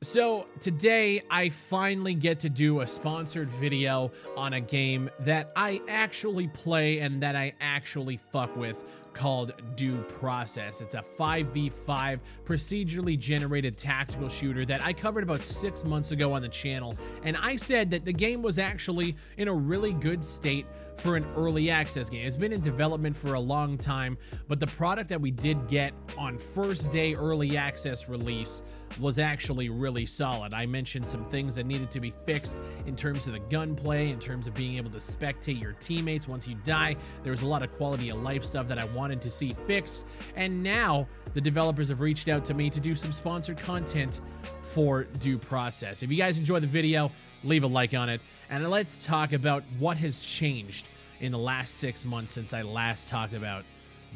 So today I finally get to do a sponsored video on a game that I actually play and that I actually fuck with, called Due Process. It's a 5v5 procedurally generated tactical shooter that I covered about 6 months ago on the channel, and I said that the game was actually in a really good state for an early access game. It's been in development for a long time, but the product that we did get on first day early access release was actually really solid. I mentioned some things that needed to be fixed in terms of the gunplay, in terms of being able to spectate your teammates once you die. There was a lot of quality of life stuff that I wanted to see fixed, and now the developers have reached out to me to do some sponsored content for Due Process. If you guys enjoyed the video, leave a like on it, and let's talk about what has changed in the last 6 months since I last talked about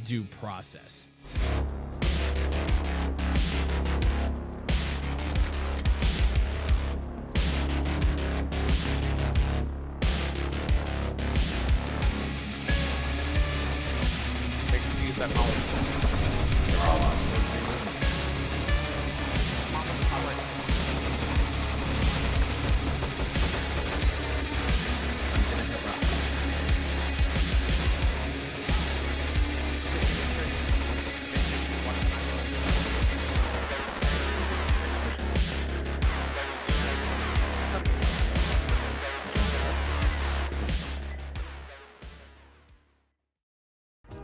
Due Process. That power. They're all on.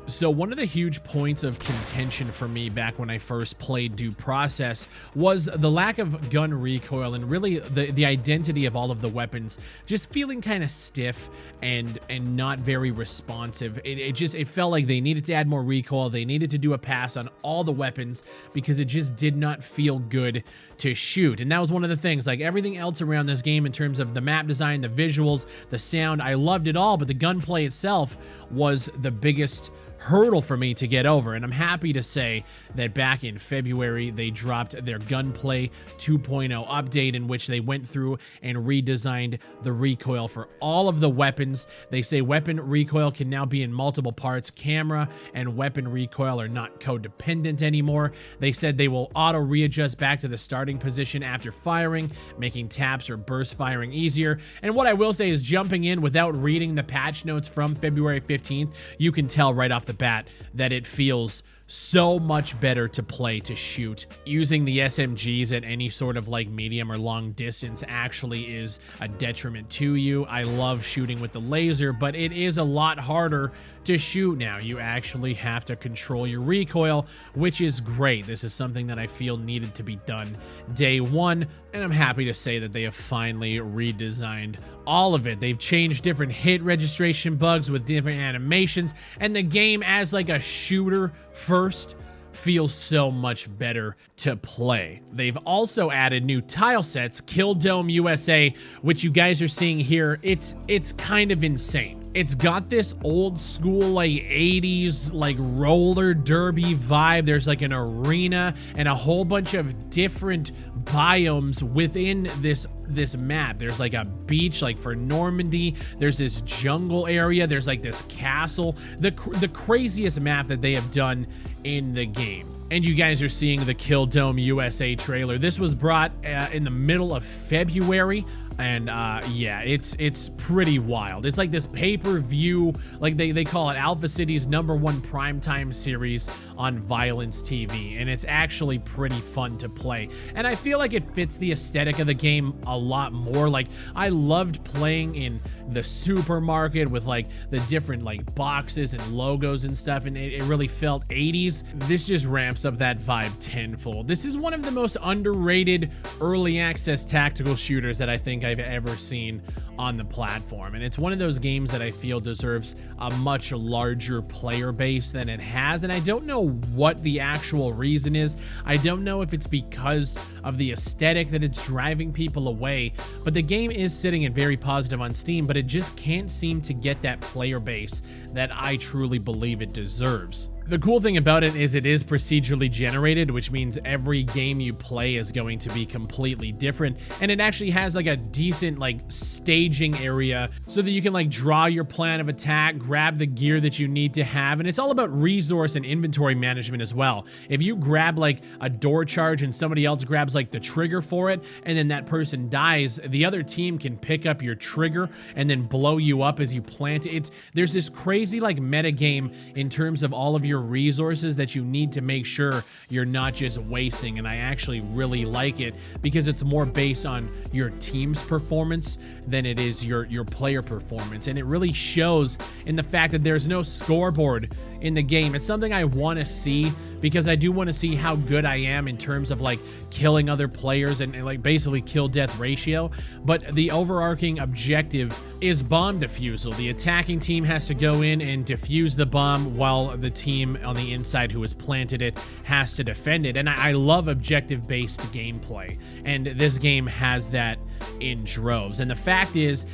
So one of the huge points of contention for me back when I first played Due Process was the lack of gun recoil and really the identity of all of the weapons just feeling kind of stiff and not very responsive. It felt like they needed to add more recoil. They needed to do a pass on all the weapons because it just did not feel good to shoot. And that was one of the things, like everything else around this game in terms of the map design, the visuals, the sound, I loved it all, but the gunplay itself was the biggest hurdle for me to get over. And I'm happy to say that back in February they dropped their Gunplay 2.0 update, in which they went through and redesigned the recoil for all of the weapons. They say weapon recoil can now be in multiple parts. Camera and weapon recoil are not codependent anymore. They said they will auto readjust back to the starting position after firing, making taps or burst firing easier. And what I will say is, jumping in without reading the patch notes from February 15th, you can tell right off the bat that it feels so much better to play to shoot. Using the SMGs at any sort of like medium or long distance actually is a detriment to you. I love shooting with the laser, but it is a lot harder to shoot now. You actually have to control your recoil, which is great. This is something that I feel needed to be done day one, and I'm happy to say that they have finally redesigned all of it. They've changed different hit registration bugs with different animations, and the game as like a shooter first feels so much better to play. They've also added new tile sets, Kill Dome USA, which you guys are seeing here. It's kind of insane. It's got this old school like 80s like roller derby vibe. There's like an arena and a whole bunch of different biomes within this map. There's like a beach like for Normandy. There's this jungle area. There's like this castle. The craziest map that they have done in the game. And you guys are seeing the Kill Dome USA trailer. This was brought in the middle of February. And yeah, it's pretty wild. It's like this pay-per-view, like they call it Alpha City's #1 primetime series on Violence TV, and it's actually pretty fun to play. And I feel like it fits the aesthetic of the game a lot more. Like, I loved playing in the supermarket with like the different like boxes and logos and stuff, and it really felt 80s. This just ramps up that vibe tenfold. This is one of the most underrated early access tactical shooters that I think I've ever seen on the platform, and it's one of those games that I feel deserves a much larger player base than it has. And I don't know what the actual reason is. I don't know if it's because of the aesthetic that it's driving people away, but the game is sitting at very positive on Steam, but it just can't seem to get that player base that I truly believe it deserves. The cool thing about it is procedurally generated, which means every game you play is going to be completely different. And it actually has like a decent like staging area so that you can like draw your plan of attack, grab the gear that you need to have. And it's all about resource and inventory management as well. If you grab like a door charge and somebody else grabs like the trigger for it, and then that person dies, the other team can pick up your trigger and then blow you up as you plant it. There's this crazy like meta game in terms of all of your resources that you need to make sure you're not just wasting, and I actually really like it because it's more based on your team's performance than it is your player performance, and it really shows in the fact that there's no scoreboard in the game. It's something I want to see because I do want to see how good I am in terms of like killing other players and like basically kill death ratio. But the overarching objective is bomb defusal. The attacking team has to go in and defuse the bomb while the team on the inside who has planted it has to defend it. And I love objective-based gameplay, and this game has that in droves. And the fact is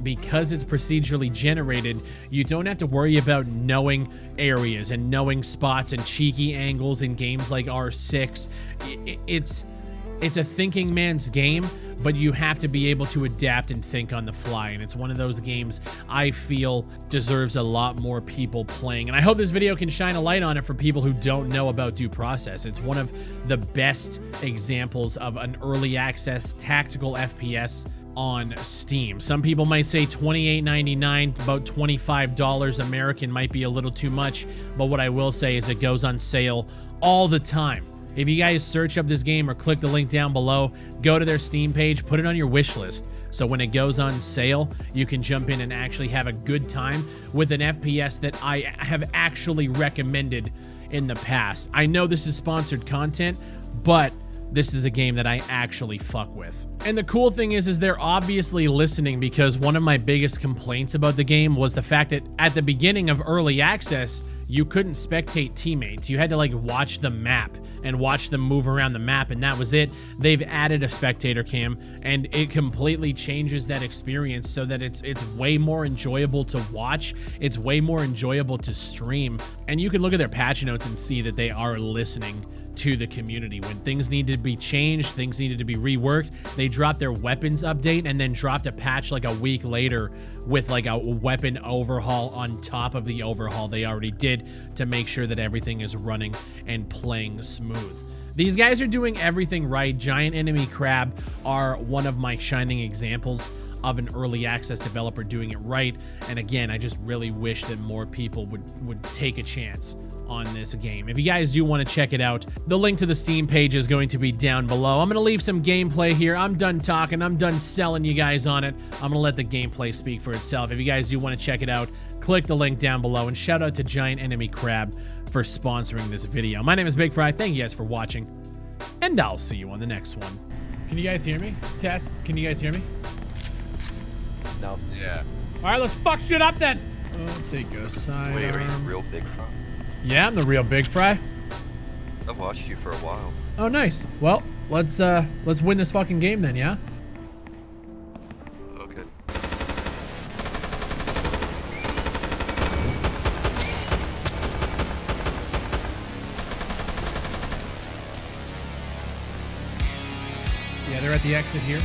because it's procedurally generated, you don't have to worry about knowing areas and knowing spots and cheeky angles in games like R6. It's a thinking man's game, but you have to be able to adapt and think on the fly, and it's one of those games I feel deserves a lot more people playing. And I hope this video can shine a light on it for people who don't know about Due Process. It's one of the best examples of an early access tactical FPS on Steam. Some people might say $28.99, about $25 American might be a little too much, but what I will say is it goes on sale all the time. If you guys search up this game or click the link down below, go to their Steam page, put it on your wish list, so when it goes on sale, you can jump in and actually have a good time with an FPS that I have actually recommended in the past. I know this is sponsored content, but this is a game that I actually fuck with. And the cool thing is they're obviously listening, because one of my biggest complaints about the game was the fact that at the beginning of early access, you couldn't spectate teammates. You had to like watch the map and watch them move around the map, and that was it. They've added a spectator cam, and it completely changes that experience so that it's way more enjoyable to watch. It's way more enjoyable to stream, and you can look at their patch notes and see that they are listening to the community. When things needed to be changed, things needed to be reworked, they dropped their weapons update and then dropped a patch like a week later with like a weapon overhaul on top of the overhaul they already did to make sure that everything is running and playing smooth. These guys are doing everything right. Giant Enemy Crab are one of my shining examples of an early access developer doing it right. And again, I just really wish that more people would take a chance on this game. If you guys do want to check it out, the link to the Steam page is going to be down below. I'm going to leave some gameplay here. I'm done talking. I'm done selling you guys on it. I'm going to let the gameplay speak for itself. If you guys do want to check it out, click the link down below, and shout out to Giant Enemy Crab for sponsoring this video. My name is Bigfry. Thank you guys for watching, and I'll see you on the next one. Can you guys hear me? Test, can you guys hear me? No. Yeah. All right, let's fuck shit up then. I'll take a side. Wait, are you real Bigfry? Yeah, I'm the real Bigfry. I've watched you for a while. Oh, nice. Well, let's win this fucking game then, yeah? Okay. Yeah, they're at the exit here.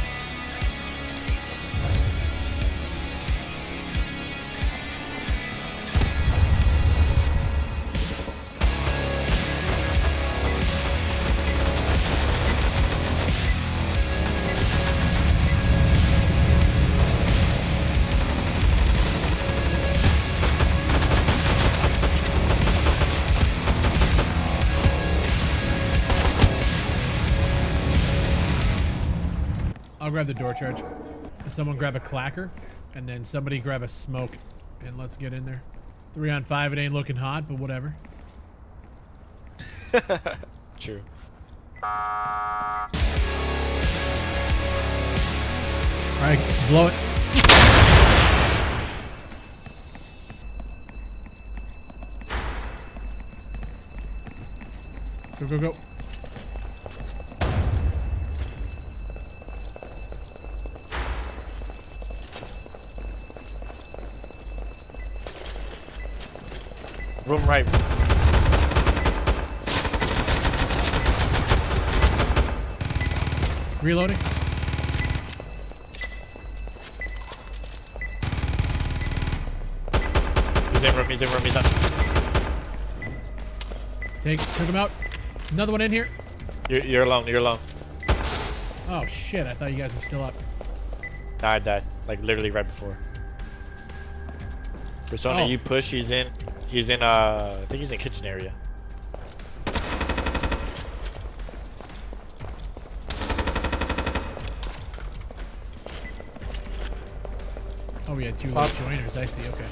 I'll grab the door charge. Someone grab a clacker, and then somebody grab a smoke, and let's get in there. 3 on 5, it ain't looking hot, but whatever. True. Alright, blow it. Go, go, go. Room right. Reloading. He's in room, he's in room, he's on. Took him out. Another one in here. You're alone, you're alone. Oh shit, I thought you guys were still up. Nah, I died. Like literally right before. Persona, Oh. you push, he's in I think he's in kitchen area. Oh, we had 2 late joiners. I see. Okay.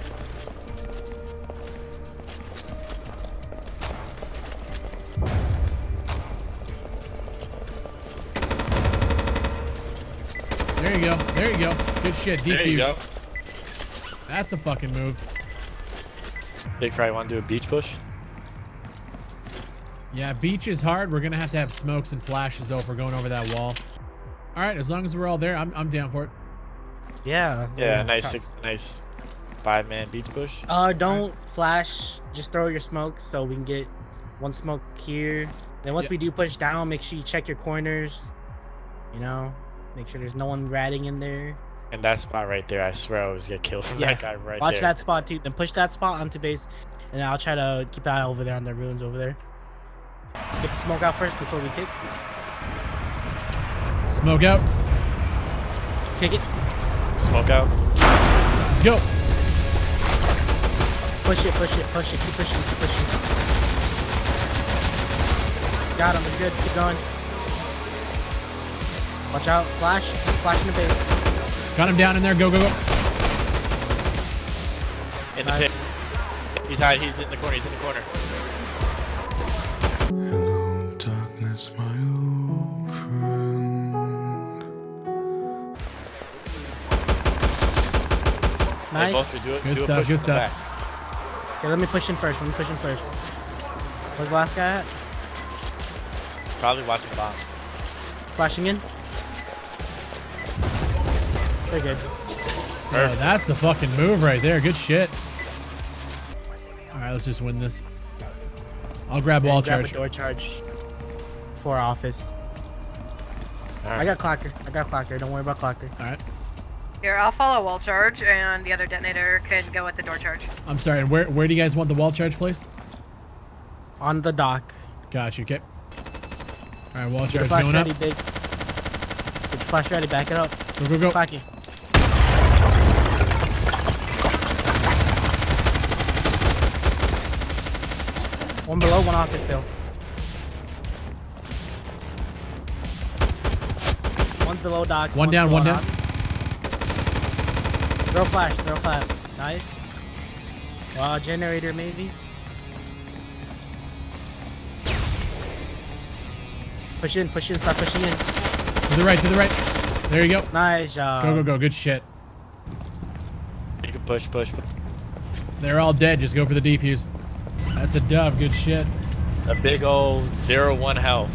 There you go. There you go. Good shit. Defuse. There you go. That's a fucking move. Bigfry, want to do a beach push? Yeah, beach is hard. We're gonna have to have smokes and flashes though if we're going over that wall. All right, as long as we're all there, I'm down for it. Yeah. Yeah, nice 5-man beach push. Don't flash. Just throw your smoke so we can get one smoke here. Then once we do push down, make sure you check your corners. You know, make sure there's no one ratting in there. And that spot right there, I swear I was gonna get killed from that guy right Watch there. that spot too. Then push that spot onto base, and I'll try to keep an eye over there on the ruins over there. Get the smoke out first before we kick. Smoke out. Kick it. Smoke out. Let's go. Push it. Keep pushing. Got him. It's good. Keep going. Watch out. Flash in the base. Got him down in there. Go. In the Nice. pit. He's high, he's in the corner, Hello, darkness, my old friend. Hey, Nice. both do it. Good do a stuff, push good from the stuff. back. Okay, let me push in first. Where's the last guy at? Probably watching bomb. Flashing in. They're good. Oh, that's the fucking move right there. Good shit. All right, let's just win this. I'll grab wall Grab charge. a door charge for office. Alright. I got Clocker. Don't worry about Clocker. All right. Here, I'll follow wall charge, and the other detonator can go at the door charge. I'm sorry. And where do you guys want the wall charge placed? On the dock. Got you. Okay. All right, wall Get the charge flash going ready, up. big. Get the flash ready. Back it up. Go. Clacky. One below, one office still. One below docks. One down, below one down. dock. Throw flash. Nice. Generator maybe. Push in, start pushing in. To the right. There you go. Nice job. Go. Good shit. You can push. They're all dead. Just go for the defuse. That's a dub. Good shit. A big old 0-1 health.